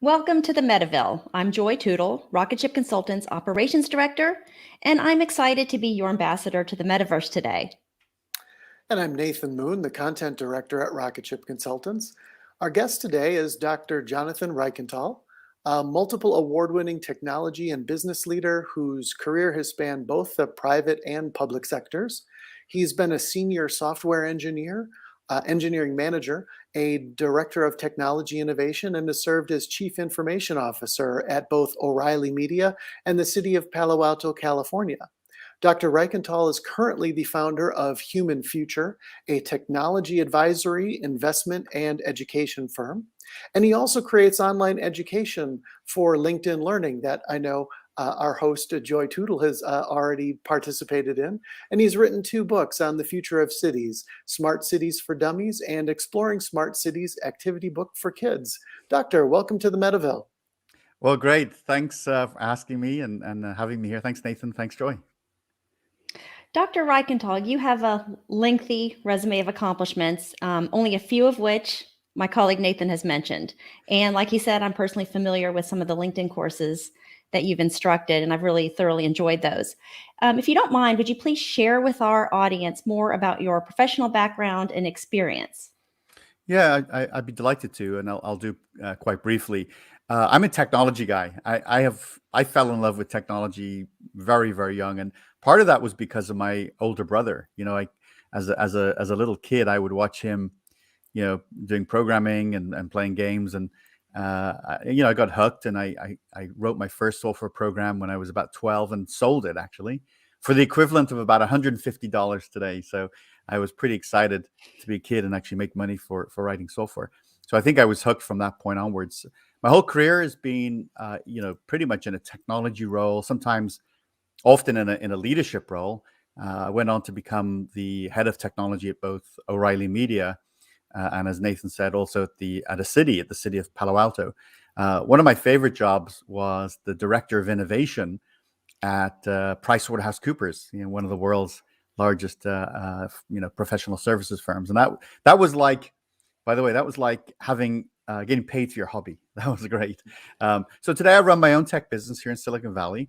Welcome to the Metaville. I'm Joy Tootle, Rocket Ship Consultants Operations Director, and I'm excited to be your ambassador to the Metaverse today. And I'm Nathan Moon, the Content Director at Rocket Ship Consultants. Our guest today is Dr. Jonathan Reichental, a multiple award-winning technology and business leader whose career has spanned both the private and public sectors. He's been a senior software engineer, engineering manager, a director of technology innovation, and has served as chief information officer at both O'Reilly Media and the city of Palo Alto, California. Dr. Reichental is currently the founder of Human Future, a technology advisory, investment, and education firm. And he also creates online education for LinkedIn Learning that I know our host, Joy Tootle, has already participated in. And he's written 2 books on the future of cities, Smart Cities for Dummies and Exploring Smart Cities Activity Book for Kids. Doctor, welcome to the Metaville. Well, great. Thanks for asking me and having me here. Thanks, Nathan. Thanks, Joy. Dr. Reichental, you have a lengthy resume of accomplishments, only a few of which my colleague Nathan has mentioned. And like he said, I'm personally familiar with some of the LinkedIn courses that you've instructed, and I've really thoroughly enjoyed those. If you don't mind, would you please share with our audience more about your professional background and experience? Yeah, I'd be delighted to, and I'll do quite briefly. I'm a technology guy. I fell in love with technology very, very young, and part of that was because of my older brother. You know, as a little kid, I would watch him, doing programming and playing games, and I got hooked, and I wrote my first software program when I was about 12 and sold it actually for the equivalent of about $150 today. So I was pretty excited to be a kid and actually make money for writing software. So I think I was hooked from that point onwards. My whole career has been, pretty much in a technology role, sometimes often in a leadership role. I went on to become the head of technology at both O'Reilly Media and, as Nathan said, also at the city of Palo Alto. One of my favorite jobs was the director of innovation at PricewaterhouseCoopers, one of the world's largest, professional services firms. And that was like, by the way, that was like having getting paid for your hobby. That was great. So today I run my own tech business here in Silicon Valley,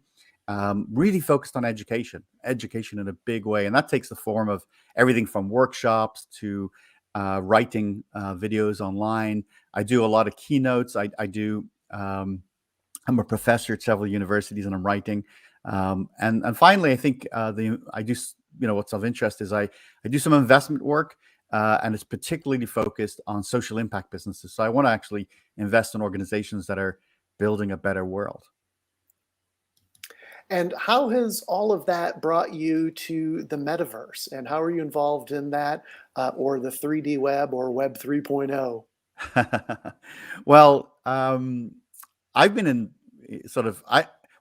really focused on education in a big way. And that takes the form of everything from workshops to writing videos online. I do a lot of keynotes. I'm a professor at several universities, and I'm writing. And finally, I think I do, what's of interest is I do some investment work, and it's particularly focused on social impact businesses. So I want to actually invest in organizations that are building a better world. And how has all of that brought you to the metaverse? And how are you involved in that, or the 3D web, or Web 3.0? Well, I've been in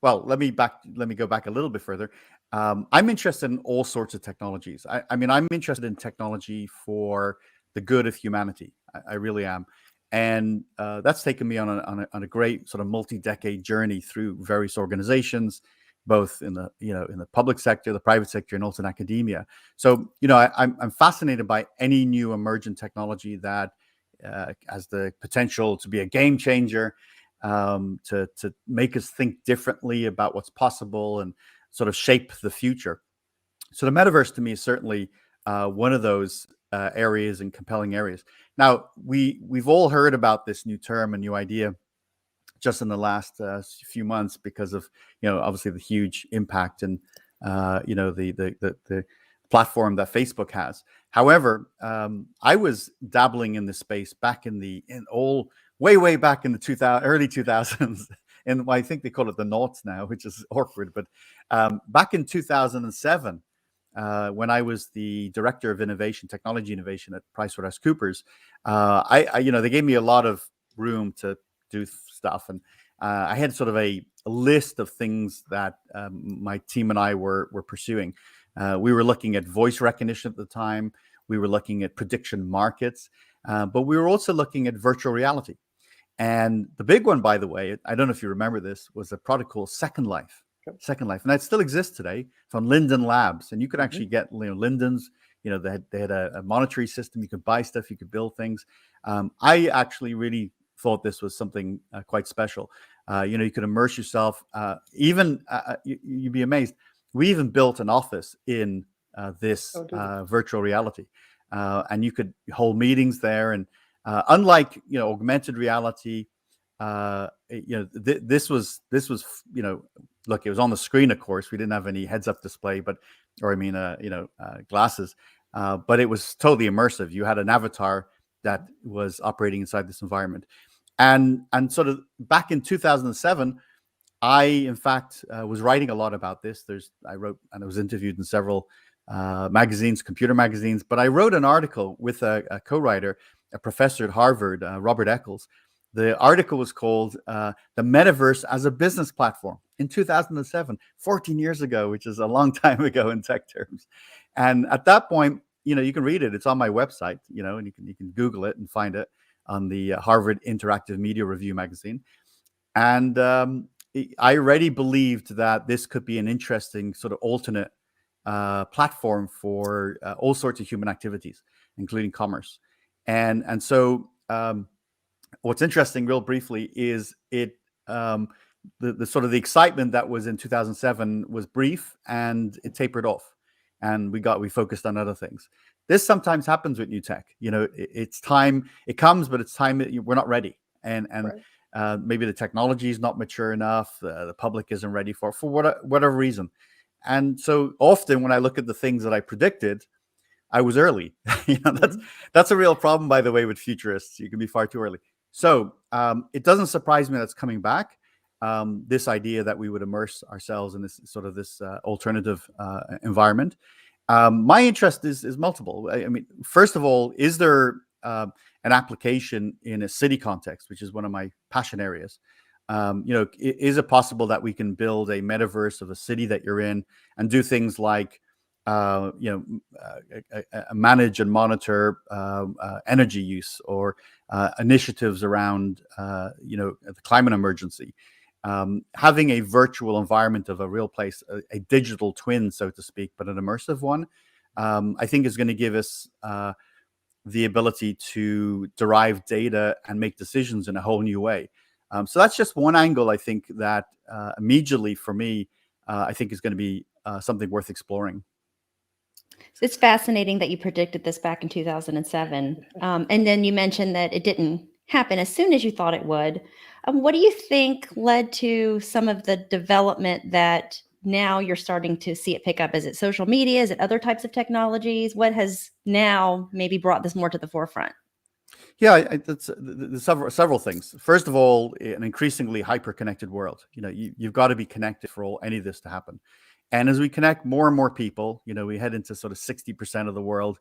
let me go back a little bit further. I'm interested in all sorts of technologies. I'm interested in technology for the good of humanity. I really am. And that's taken me on a great sort of multi-decade journey through various organizations, both in the public sector, the private sector, and also in academia. So, I'm fascinated by any new emergent technology that has the potential to be a game changer, to make us think differently about what's possible and sort of shape the future. So the metaverse to me is certainly one of those areas and compelling areas. Now, we've all heard about this new term and new idea just in the last few months because of, obviously the huge impact and, the platform that Facebook has. However, I was dabbling in this space back way back in the early 2000s. And I think they call it the noughts now, which is awkward. But back in 2007, when I was the director of technology innovation at PricewaterhouseCoopers, they gave me a lot of room to do stuff, and I had sort of a list of things that my team and I were pursuing. We were looking at voice recognition at the time. We were looking at prediction markets, but we were also looking at virtual reality. And the big one, by the way, I don't know if you remember this, was a product called Second Life. Second Life, and that still exists today, from Linden Labs. And you could actually get Linden's. They had a monetary system. You could buy stuff. You could build things. I actually really thought this was something quite special. You could immerse yourself. You'd be amazed. We even built an office in this virtual reality, and you could hold meetings there. And unlike augmented reality, this was look, it was on the screen. Of course, we didn't have any heads-up display, glasses, but it was totally immersive. You had an avatar that was operating inside this environment, and sort of back in 2007. I, in fact, was writing a lot about this. I wrote, and I was interviewed in several magazines, computer magazines, but I wrote an article with a co-writer, a professor at Harvard, Robert Eccles. The article was called The Metaverse as a Business Platform in 2007, 14 years ago, which is a long time ago in tech terms. And at that point, you can read it. It's on my website, and you can Google it and find it on the Harvard Interactive Media Review magazine. And I already believed that this could be an interesting sort of alternate platform for all sorts of human activities, including commerce. And so what's interesting, real briefly, is the sort of the excitement that was in 2007 was brief, and it tapered off, and we focused on other things. This sometimes happens with new tech. It's time, it comes, but it's time that we're not ready, and right. Maybe the technology is not mature enough. The public isn't ready for whatever reason. And so often when I look at the things that I predicted, I was early. That's a real problem, by the way, with futurists. You can be far too early. So it doesn't surprise me that's coming back. This idea that we would immerse ourselves in this alternative environment. My interest is multiple. I mean, first of all, is there an application in a city context, which is one of my passion areas? Is it possible that we can build a metaverse of a city that you're in and do things like manage and monitor energy use, or initiatives around the climate emergency, having a virtual environment of a real place, a digital twin, so to speak, but an immersive one, I think is going to give us the ability to derive data and make decisions in a whole new way. So that's just one angle, I think, that immediately for me, I think is going to be something worth exploring. It's fascinating that you predicted this back in 2007. And then you mentioned that it didn't happen as soon as you thought it would. What do you think led to some of the development that now you're starting to see it pick up? Is it social media? Is it other types of technologies? What has now maybe brought this more to the forefront? Yeah, there's several things. First of all, an increasingly hyper-connected world. You've got to be connected for any of this to happen. And as we connect more and more people, we head into sort of 60% of the world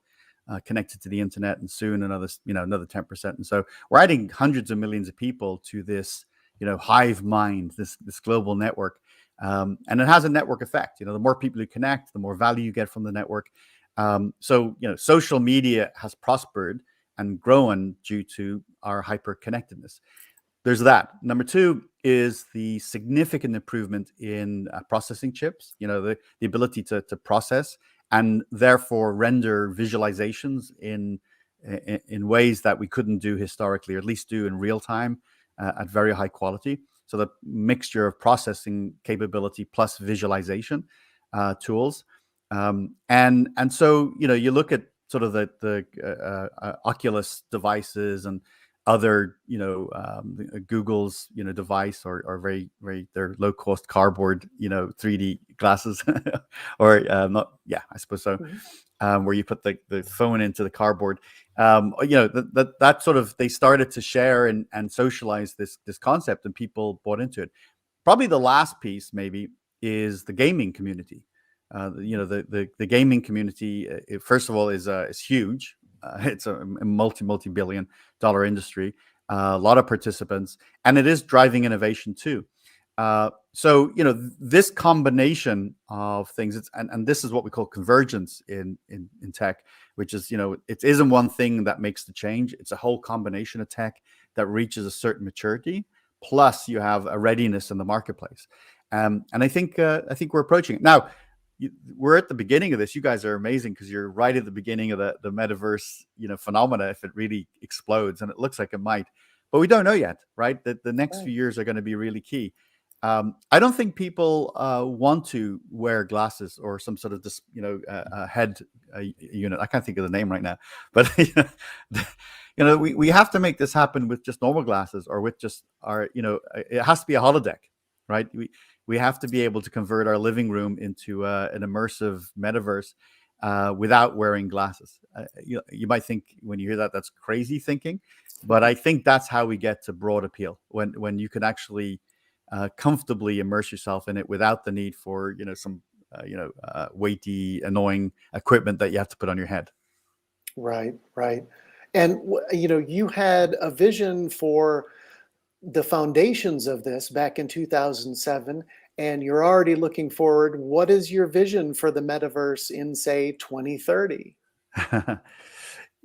connected to the internet, and soon another 10%. And so we're adding hundreds of millions of people to this, hive mind, this global network. And it has a network effect. The more people you connect, the more value you get from the network. So social media has prospered and grown due to our hyper connectedness. There's that. Number two is the significant improvement in processing chips, the ability to process and therefore render visualizations in ways that we couldn't do historically, or at least do in real time at very high quality. So the mixture of processing capability plus visualization tools. And so, you look at sort of the Oculus devices and other, Google's, device or very, very, their low cost cardboard, 3D glasses or not. Yeah, I suppose so. Mm-hmm. Where you put the phone into the cardboard, that sort of, they started to share and socialize this concept, and people bought into it. Probably the last piece maybe is the gaming community. The gaming community, first of all, is huge. It's a multi-billion dollar industry, a lot of participants, and it is driving innovation too. So, this combination of things, and this is what we call convergence in tech, which is, it isn't one thing that makes the change. It's a whole combination of tech that reaches a certain maturity, plus you have a readiness in the marketplace. And I think we're approaching it now. We're at the beginning of this. You guys are amazing because you're right at the beginning of the metaverse, phenomena, if it really explodes, and it looks like it might. but we don't know yet, right? That the next Right. few years are going to be really key. I don't think people want to wear glasses or some sort of this, head unit. I can't think of the name right now, but we have to make this happen with just normal glasses or with just our, it has to be a holodeck, right? We have to be able to convert our living room into an immersive metaverse without wearing glasses. You might think when you hear that, that's crazy thinking, but I think that's how we get to broad appeal when you can actually comfortably immerse yourself in it without the need for some weighty, annoying equipment that you have to put on your head. Right, right. And you had a vision for the foundations of this back in 2007, and you're already looking forward. What is your vision for the metaverse in, say, 2030?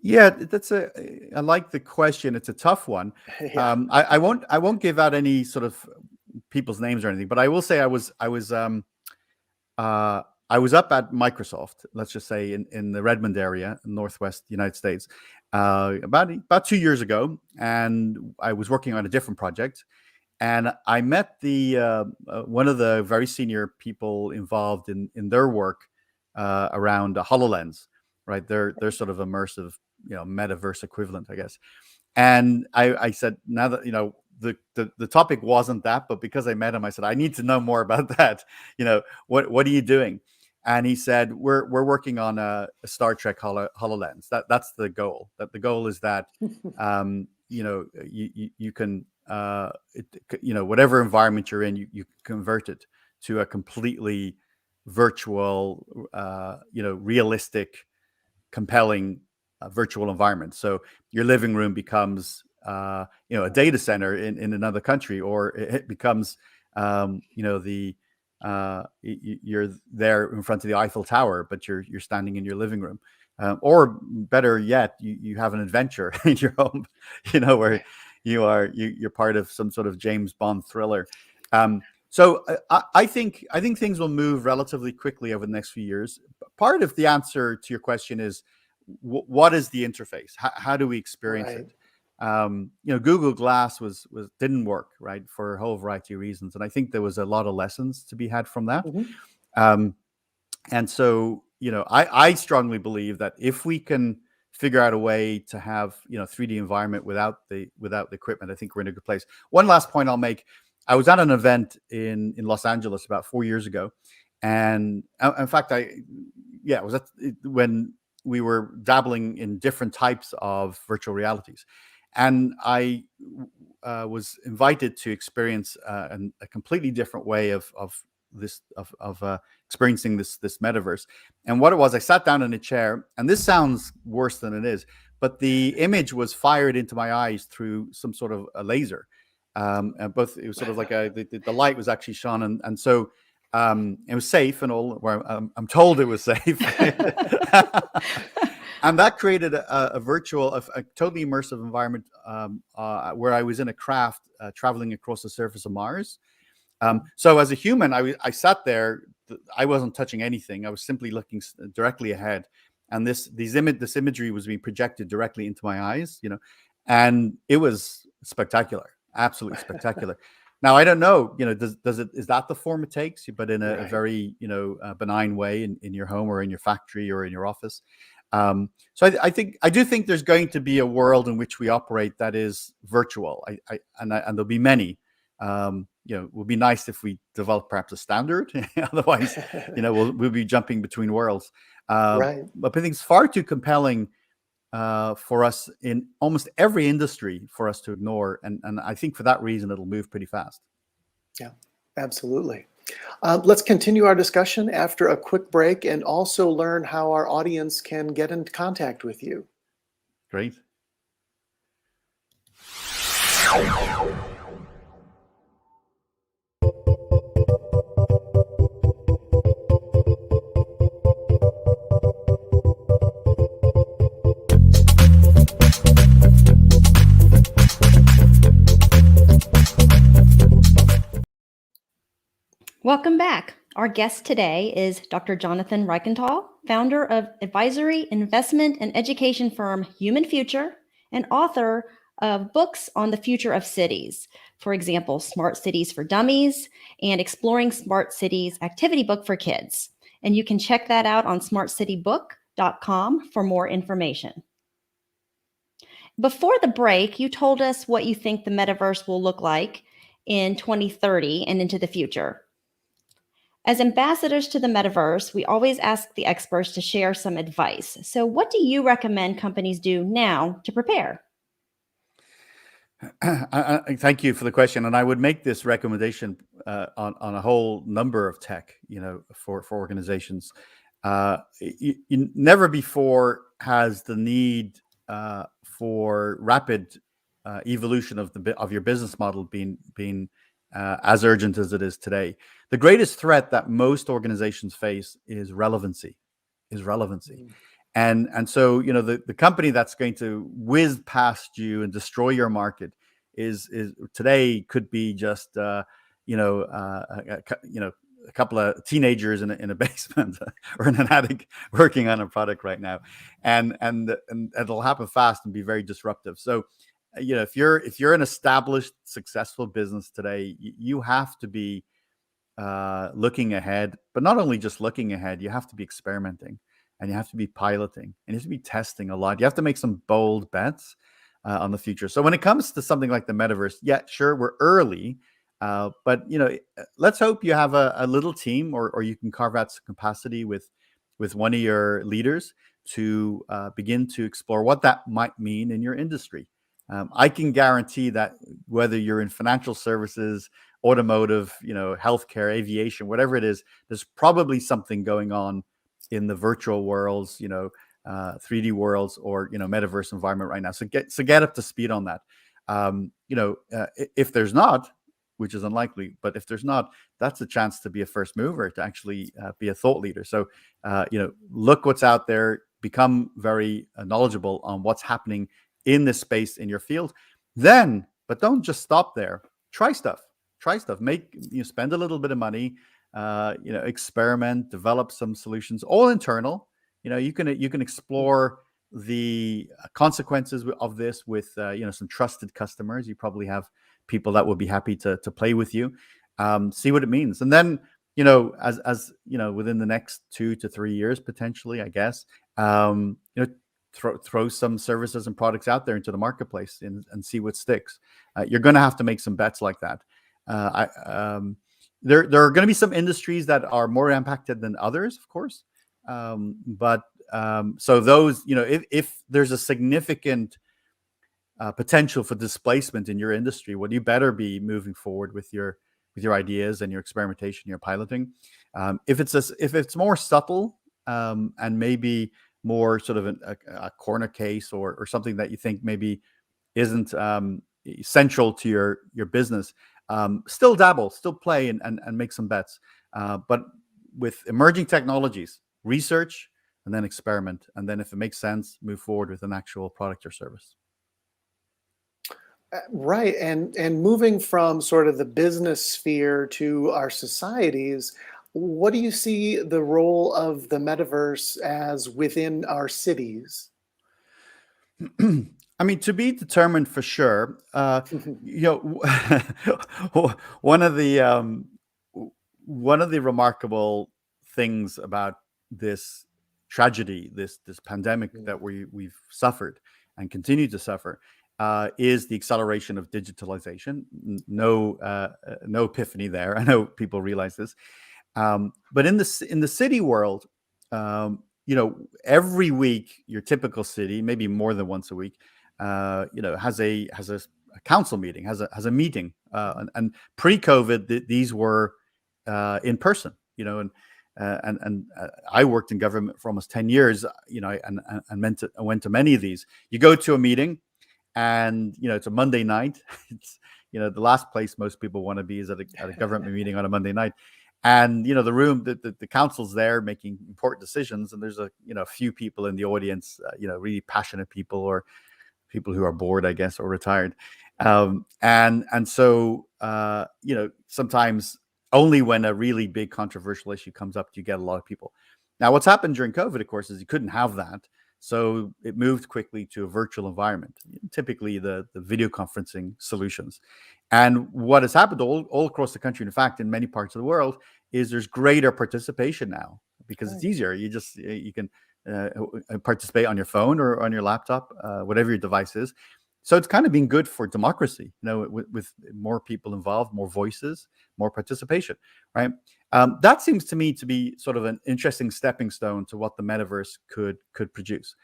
Yeah, I like the question. It's a tough one. Yeah. I won't give out any sort of people's names or anything, but I will say I was up at Microsoft, let's just say in the Redmond area, Northwest United States, about 2 years ago, and I was working on a different project, and I met the one of the very senior people involved in their work around HoloLens, right? They're sort of immersive, metaverse equivalent, I guess. And I said, now that the topic wasn't that, but because I met him, I said, I need to know more about that. What are you doing? And he said, we're working on a Star Trek HoloLens. That's the goal. That the goal is that you can whatever environment you're in, you convert it to a completely virtual, realistic, compelling virtual environment. So your living room becomes a data center in another country, or it becomes you're there in front of the Eiffel Tower, but you're standing in your living room, or better yet, you have an adventure in your home, where you're part of some sort of James Bond thriller. So I think things will move relatively quickly over the next few years. Part of the answer to your question is, what is the interface? How do we experience it? Google Glass didn't work, right, for a whole variety of reasons, and I think there was a lot of lessons to be had from that. And so I strongly believe that if we can figure out a way to have 3D environment without the equipment, I think we're in a good place. One last point I'll make: I was at an event in Los Angeles about 4 years ago, and in fact, it was when we were dabbling in different types of virtual realities. And I was invited to experience a completely different way of experiencing this metaverse. And what it was, I sat down in a chair, and this sounds worse than it is, but the image was fired into my eyes through some sort of a laser. And it was sort of like the light was actually shone, and so it was safe and all. Where I'm told it was safe. And that created a virtual, a totally immersive environment where I was in a craft traveling across the surface of Mars. So as a human, I sat there. I wasn't touching anything. I was simply looking directly ahead, and this imagery was being projected directly into my eyes. And it was spectacular, absolutely spectacular. Now I don't know, is that the form it takes? But in a very benign way in your home or in your factory or in your office. So I do think there's going to be a world in which we operate that is virtual. And there'll be many. It would be nice if we develop perhaps a standard. Otherwise, we'll be jumping between worlds. But I think it's far too compelling for us in almost every industry for us to ignore. And I think for that reason, it'll move pretty fast. Yeah, absolutely. Let's continue our discussion after a quick break and also learn how our audience can get in contact with you. Great. Welcome back. Our guest today is Dr. Jonathan Reichental, founder of advisory, investment, and education firm Human Future, and author of books on the future of cities. For example, Smart Cities for Dummies and Exploring Smart Cities activity book for kids. And you can check that out on smartcitybook.com for more information. Before the break, you told us what you think the metaverse will look like in 2030 and into the future. As ambassadors to the metaverse, we always ask the experts to share some advice. So, what do you recommend companies do now to prepare? Thank you for the question, and I would make this recommendation on a whole number of tech, for organizations. Never before has the need for rapid evolution of your business model been as urgent as it is today. The greatest threat that most organizations face is relevancy. And so, the company that's going to whiz past you and destroy your market is today could be just a couple of teenagers in a basement or in an attic working on a product right now, and it'll happen fast and be very disruptive. So, if you're an established, successful business today, you have to be looking ahead, but not only just looking ahead, you have to be experimenting, and you have to be piloting, and you have to be testing a lot. You have to make some bold bets on the future. So when it comes to something like the metaverse, yeah, sure, we're early, but let's hope you have a little team, or you can carve out some capacity with one of your leaders to begin to explore what that might mean in your industry. I can guarantee that whether you're in financial services, automotive, healthcare, aviation, whatever it is, there's probably something going on in the virtual worlds, 3D worlds, or metaverse environment right now. So get up to speed on that. If there's not, which is unlikely, but if there's not, that's a chance to be a first mover, to actually be a thought leader. So look what's out there, become very knowledgeable on what's happening in this space in your field. Then, but don't just stop there. Try stuff. Spend a little bit of money. Experiment, develop some solutions, all internal. You can explore the consequences of this with some trusted customers. You probably have people that will be happy to play with you. See what it means, and then as within the next 2 to 3 years, potentially, I guess, throw some services and products out there into the marketplace and see what sticks. You're going to have to make some bets like that. There are going to be some industries that are more impacted than others, of course. But so those, if there's a significant potential for displacement in your industry, well, you better be moving forward with your ideas and your experimentation, your piloting. If it's more subtle and maybe more sort of a corner case or something that you think maybe isn't central to your business, still dabble, still play, and make some bets. But with emerging technologies, research and then experiment, and then if it makes sense, move forward with an actual product or service. Right, and moving from sort of the business sphere to our societies, what do you see the role of the metaverse as within our cities? I mean, to be determined for sure. One of the remarkable things about this tragedy, this pandemic that we've suffered and continue to suffer, is the acceleration of digitalization. No epiphany there. I know people realize this, but in the city world, every week, your typical city, maybe more than once a week, has a council meeting, has a meeting, and pre-COVID, these were in person, and I worked in government for almost 10 years, and I went to many of these. You go to a meeting, and it's a Monday night. It's the last place most people want to be is at a government meeting on a Monday night. And the room, the council's there making important decisions, and there's a few people in the audience, really passionate people, or people who are bored, I guess, or retired. And so sometimes only when a really big controversial issue comes up do you get a lot of people. Now, what's happened during COVID, of course, is you couldn't have that. So it moved quickly to a virtual environment, typically the video conferencing solutions. And what has happened all across the country, in fact, in many parts of the world, is there's greater participation now because it's easier. You can participate on your phone or on your laptop, whatever your device is. So it's kind of been good for democracy, with more people involved, more voices, more participation, right? That seems to me to be sort of an interesting stepping stone to what the metaverse could produce,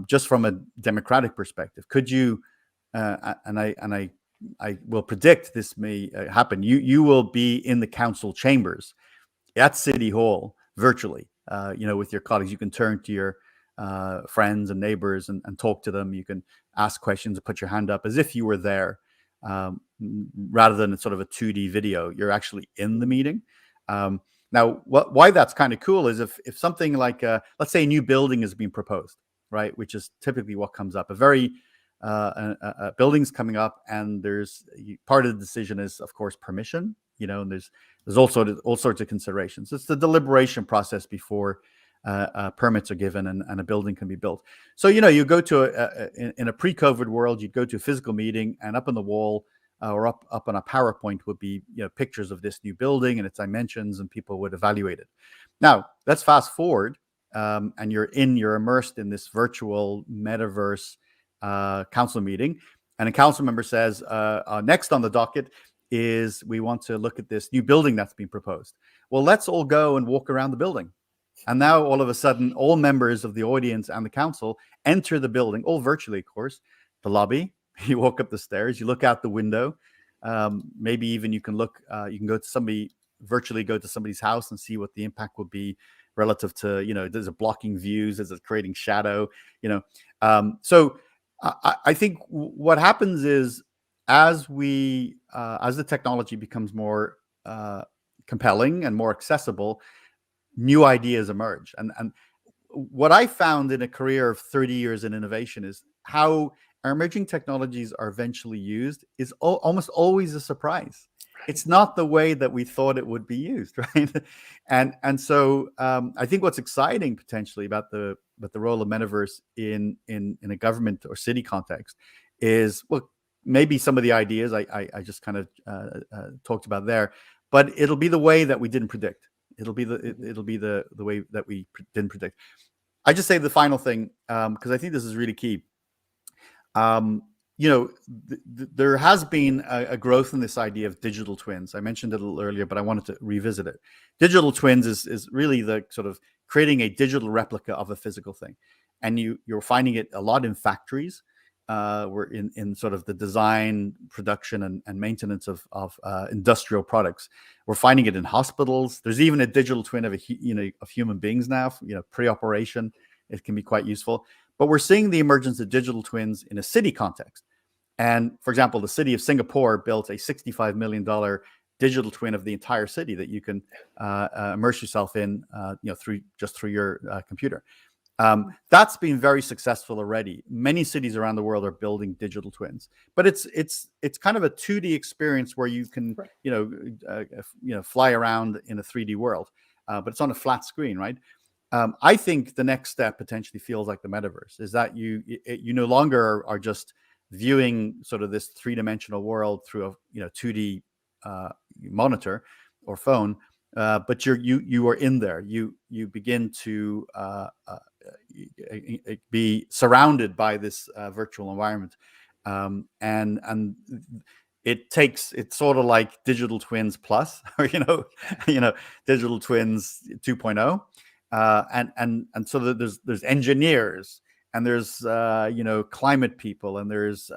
just from a democratic perspective. Could you? I will predict this may happen. You will be in the council chambers at City Hall virtually, with your colleagues. You can turn to your friends and neighbors and talk to them. You can ask questions and put your hand up as if you were there, rather than sort of a 2D video. You're actually in the meeting. Now, why that's kind of cool is if something like, let's say a new building is being proposed, right, which is typically what comes up. A building's coming up, and there's part of the decision is, of course, permission. And there's also all sorts of considerations. It's the deliberation process before permits are given and a building can be built. So you go to in a pre-COVID world, you'd go to a physical meeting, and up on the wall or up on a PowerPoint would be pictures of this new building and its dimensions, and people would evaluate it. Now let's fast forward, and you're immersed in this virtual metaverse council meeting, and a council member says, next on the docket is we want to look at this new building that's been proposed. Well, let's all go and walk around the building. And now all of a sudden, all members of the audience and the council enter the building, all virtually, of course, the lobby. You walk up the stairs, you look out the window. Maybe even you can go to virtually go to somebody's house and see what the impact would be relative to, there's a blocking views, there's a creating shadow, So I think what happens is, as the technology becomes more compelling and more accessible, new ideas emerge. And what I found in a career of 30 years in innovation is how emerging technologies are eventually used is almost always a surprise. It's not the way that we thought it would be used, right? And so I think what's exciting potentially about the role of metaverse in a government or city context is, well, maybe some of the ideas I just kind of talked about there, but it'll be the way that we didn't predict. It'll be the way that we didn't predict. I just say the final thing, because I think this is really key. There has been a growth in this idea of digital twins. I mentioned it a little earlier, but I wanted to revisit it. Digital twins is really the sort of creating a digital replica of a physical thing, and you're finding it a lot in factories. We're in sort of the design, production, and maintenance of industrial products. We're finding it in hospitals. There's even a digital twin of human beings now. Pre-operation, it can be quite useful. But we're seeing the emergence of digital twins in a city context. And for example, the city of Singapore built a $65 million digital twin of the entire city that you can immerse yourself in, through your computer. That's been very successful already. Many cities around the world are building digital twins, but it's kind of a 2D experience where you can fly around in a 3D world, but it's on a flat screen, right? I think the next step potentially feels like the metaverse, is that you no longer are just viewing sort of this 3-dimensional world through a 2D monitor or phone, but you are in there. You begin to be surrounded by this virtual environment, and it's sort of like digital twins plus, or digital twins 2.0, and so there's engineers, and there's climate people, and there's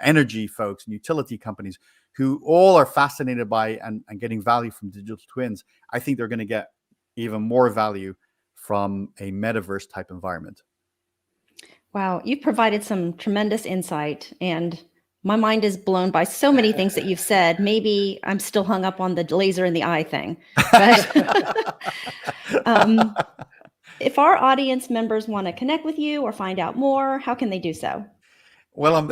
energy folks and utility companies who all are fascinated by and getting value from digital twins. I think they're going to get even more value from a metaverse type environment. Wow, you've provided some tremendous insight, and my mind is blown by so many things that you've said. Maybe I'm still hung up on the laser in the eye thing. But if our audience members want to connect with you or find out more, how can they do so? Well, I'm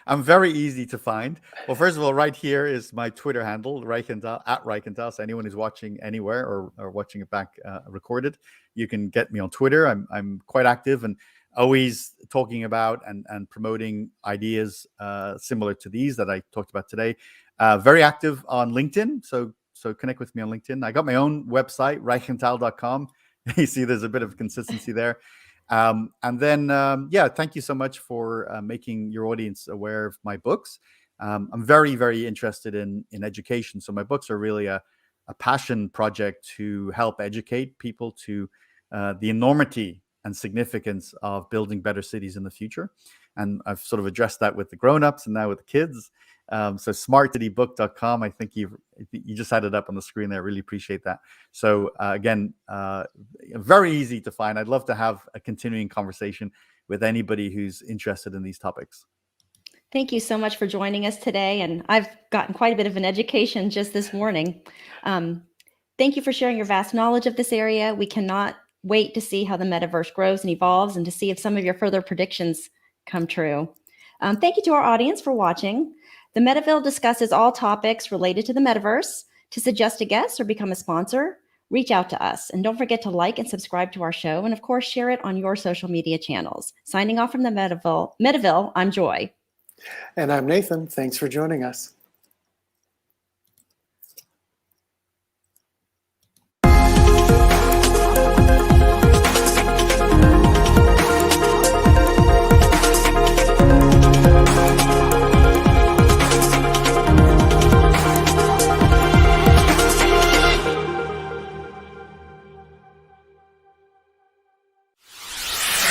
I'm very easy to find. Well, first of all, right here is my Twitter handle, Reichental, at Reichental. So anyone who's watching anywhere or watching it back recorded, you can get me on Twitter. I'm quite active and always talking about and promoting ideas similar to these that I talked about today. Very active on LinkedIn. So connect with me on LinkedIn. I got my own website, reichental.com. You see, there's a bit of consistency there. And then, yeah, thank you so much for making your audience aware of my books. I'm very, very interested in education. So my books are really a passion project to help educate people to the enormity and significance of building better cities in the future. And I've sort of addressed that with the grown-ups and now with the kids. So smartcitybook.com. I think you just had it up on the screen there. I really appreciate that. So again, very easy to find. I'd love to have a continuing conversation with anybody who's interested in these topics. Thank you so much for joining us today. And I've gotten quite a bit of an education just this morning. Thank you for sharing your vast knowledge of this area. We cannot wait to see how the metaverse grows and evolves and to see if some of your further predictions come true. Thank you to our audience for watching. The Metaville discusses all topics related to the metaverse. To suggest a guest or become a sponsor, reach out to us. And don't forget to like and subscribe to our show. And of course, share it on your social media channels. Signing off from the Metaville, I'm Joy. And I'm Nathan. Thanks for joining us.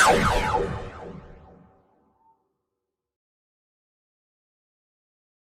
Wow.